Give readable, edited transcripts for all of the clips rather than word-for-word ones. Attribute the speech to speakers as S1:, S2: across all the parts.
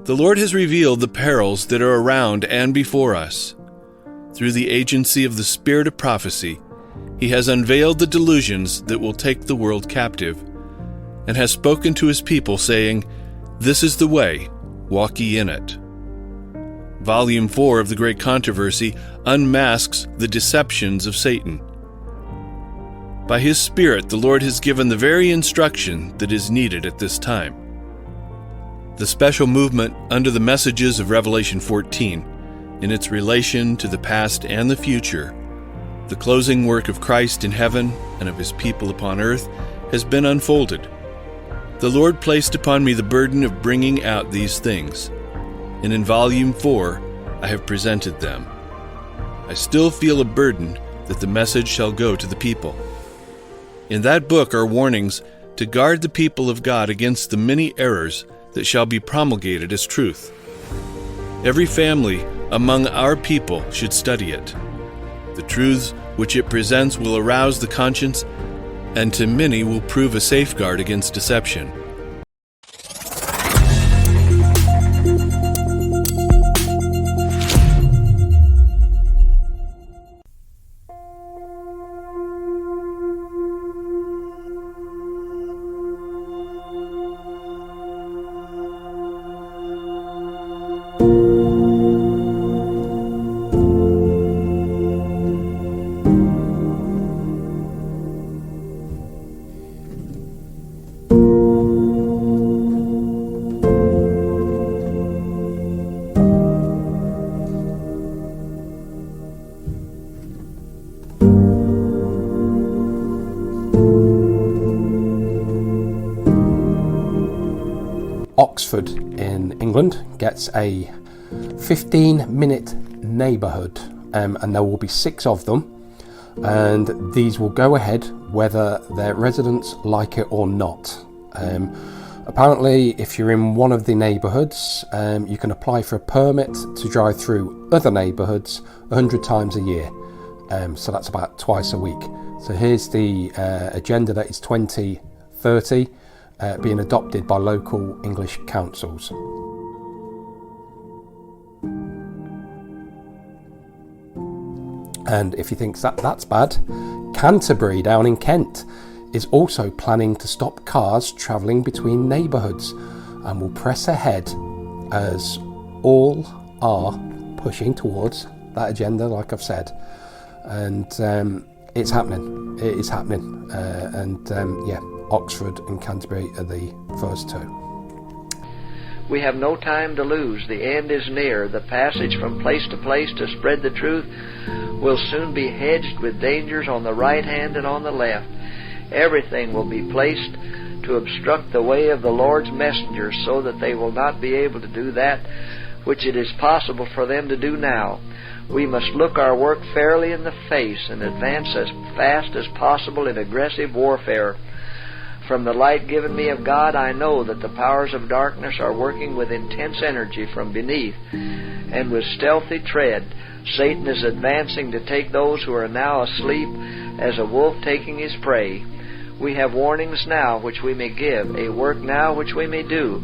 S1: The Lord has revealed the perils that are around and before us. Through the agency of the spirit of prophecy, He has unveiled the delusions that will take the world captive, and has spoken to His people, saying, "This is the way, walk ye in it." Volume 4 of the Great Controversy unmasks the deceptions of Satan. By His Spirit, the Lord has given the very instruction that is needed at this time. The special movement under the messages of Revelation 14, in its relation to the past and the future, the closing work of Christ in heaven and of His people upon earth, has been unfolded. The Lord placed upon me the burden of bringing out these things, and in Volume 4 I have presented them. I still feel a burden that the message shall go to the people. In that book are warnings to guard the people of God against the many errors that shall be promulgated as truth. Every family among our people should study it. The truths which it presents will arouse the conscience, and to many will prove a safeguard against deception.
S2: Oxford in England gets a 15-minute neighbourhood, and there will be 6 of them, and these will go ahead whether their residents like it or not. Apparently, if you're in one of the neighbourhoods, you can apply for a permit to drive through other neighbourhoods 100 times a year, so that's about twice a week. So here's the agenda that is 2030, being adopted by local English councils. And if you think that's bad, Canterbury down in Kent is also planning to stop cars travelling between neighbourhoods, and will press ahead as all are pushing towards that agenda, like I've said. And it's happening. It is happening. Oxford and Canterbury are the first 2.
S3: We have no time to lose. The end is near. The passage from place to place to spread the truth will soon be hedged with dangers on the right hand and on the left. Everything will be placed to obstruct the way of the Lord's messengers, so that they will not be able to do that which it is possible for them to do now. We must look our work fairly in the face and advance as fast as possible in aggressive warfare. From the light given me of God, I know that the powers of darkness are working with intense energy from beneath, and with stealthy tread, Satan is advancing to take those who are now asleep as a wolf taking his prey. We have warnings now which we may give, a work now which we may do,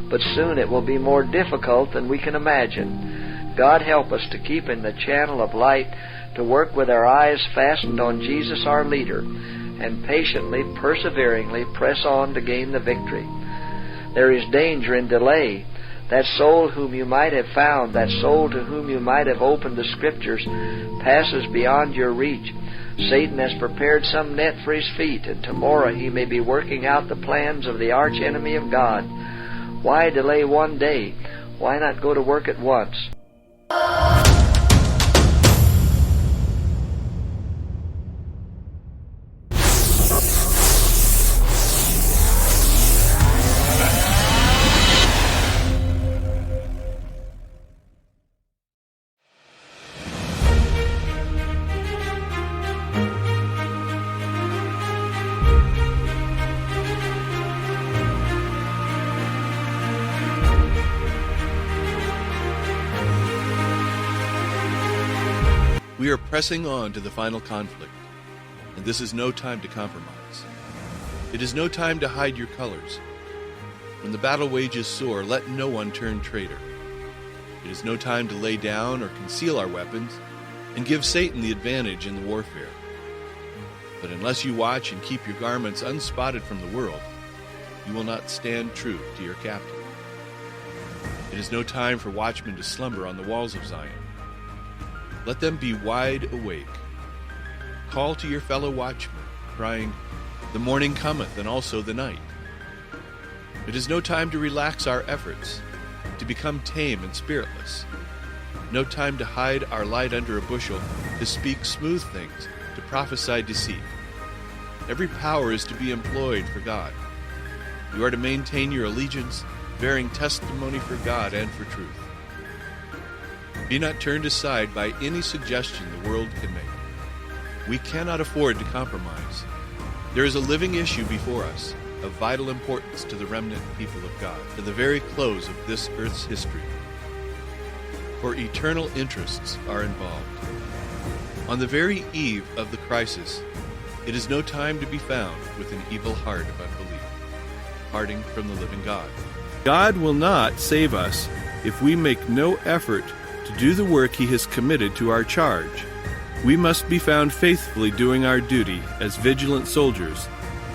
S3: but soon it will be more difficult than we can imagine. God help us to keep in the channel of light, to work with our eyes fastened on Jesus our leader, and patiently, perseveringly press on to gain the victory. There is danger in delay. That soul whom you might have found, that soul to whom you might have opened the Scriptures, passes beyond your reach. Satan has prepared some net for his feet, and tomorrow he may be working out the plans of the archenemy of God. Why delay one day? Why not go to work at once?
S1: We are pressing on to the final conflict, and this is no time to compromise. It is no time to hide your colors. When the battle wages sore, let no one turn traitor. It is no time to lay down or conceal our weapons and give Satan the advantage in the warfare. But unless you watch and keep your garments unspotted from the world, you will not stand true to your captain. It is no time for watchmen to slumber on the walls of Zion. Let them be wide awake. Call to your fellow watchmen, crying, "The morning cometh, and also the night." It is no time to relax our efforts, to become tame and spiritless. No time to hide our light under a bushel, to speak smooth things, to prophesy deceit. Every power is to be employed for God. You are to maintain your allegiance, bearing testimony for God and for truth. Be not turned aside by any suggestion the world can make. We cannot afford to compromise. There is a living issue before us, of vital importance to the remnant people of God, to the very close of this earth's history. For eternal interests are involved. On the very eve of the crisis, it is no time to be found with an evil heart of unbelief, parting from the living God. God will not save us if we make no effort to do the work He has committed to our charge. We must be found faithfully doing our duty as vigilant soldiers,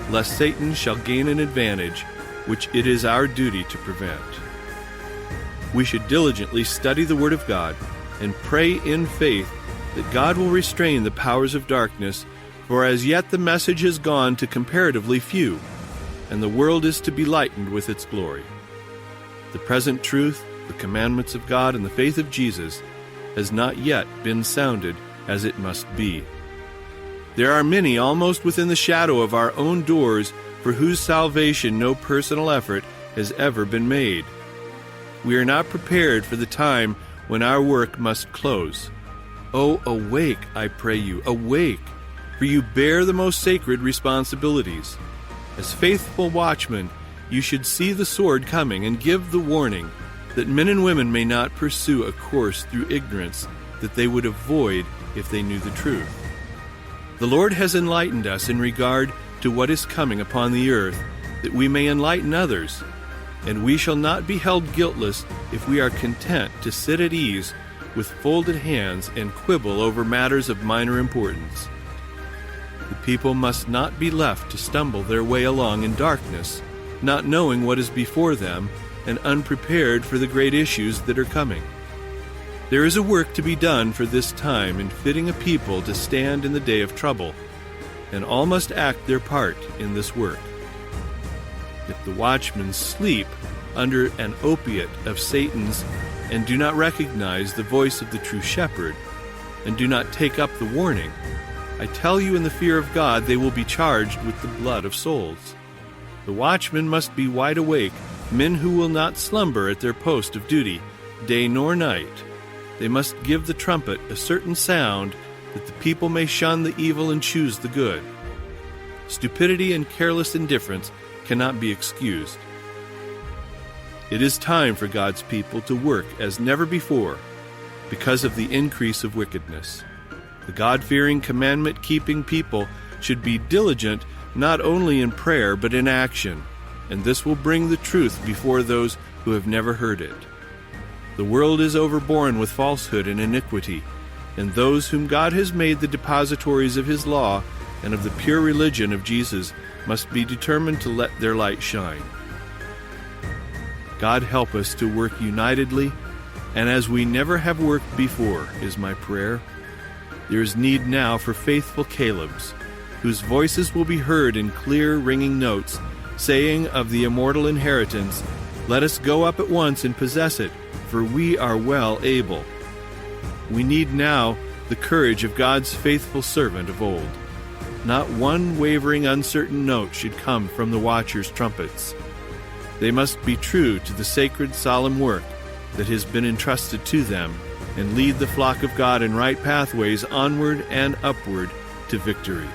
S1: lest Satan shall gain an advantage which it is our duty to prevent. We should diligently study the Word of God and pray in faith that God will restrain the powers of darkness, for as yet the message has gone to comparatively few, and the world is to be lightened with its glory. The present truth, the commandments of God, and the faith of Jesus has not yet been sounded as it must be. There are many almost within the shadow of our own doors for whose salvation no personal effort has ever been made. We are not prepared for the time when our work must close. Oh, awake, I pray you, awake, for you bear the most sacred responsibilities. As faithful watchmen, you should see the sword coming and give the warning that men and women may not pursue a course through ignorance that they would avoid if they knew the truth. The Lord has enlightened us in regard to what is coming upon the earth, that we may enlighten others, and we shall not be held guiltless if we are content to sit at ease with folded hands and quibble over matters of minor importance. The people must not be left to stumble their way along in darkness, not knowing what is before them and unprepared for the great issues that are coming. There is a work to be done for this time in fitting a people to stand in the day of trouble, and all must act their part in this work. If the watchmen sleep under an opiate of Satan's and do not recognize the voice of the true shepherd, and do not take up the warning, I tell you in the fear of God they will be charged with the blood of souls. The watchmen must be wide awake, men who will not slumber at their post of duty, day nor night. They must give the trumpet a certain sound, that the people may shun the evil and choose the good. Stupidity and careless indifference cannot be excused. It is time for God's people to work as never before, because of the increase of wickedness. The God-fearing, commandment-keeping people should be diligent not only in prayer but in action, and this will bring the truth before those who have never heard it. The world is overborne with falsehood and iniquity, and those whom God has made the depositories of His law and of the pure religion of Jesus must be determined to let their light shine. God help us to work unitedly, and as we never have worked before, is my prayer. There is need now for faithful Calebs, whose voices will be heard in clear, ringing notes, saying of the immortal inheritance, "Let us go up at once and possess it, for we are well able." We need now the courage of God's faithful servant of old. Not one wavering, uncertain note should come from the watchers' trumpets. They must be true to the sacred, solemn work that has been entrusted to them, and lead the flock of God in right pathways onward and upward to victory.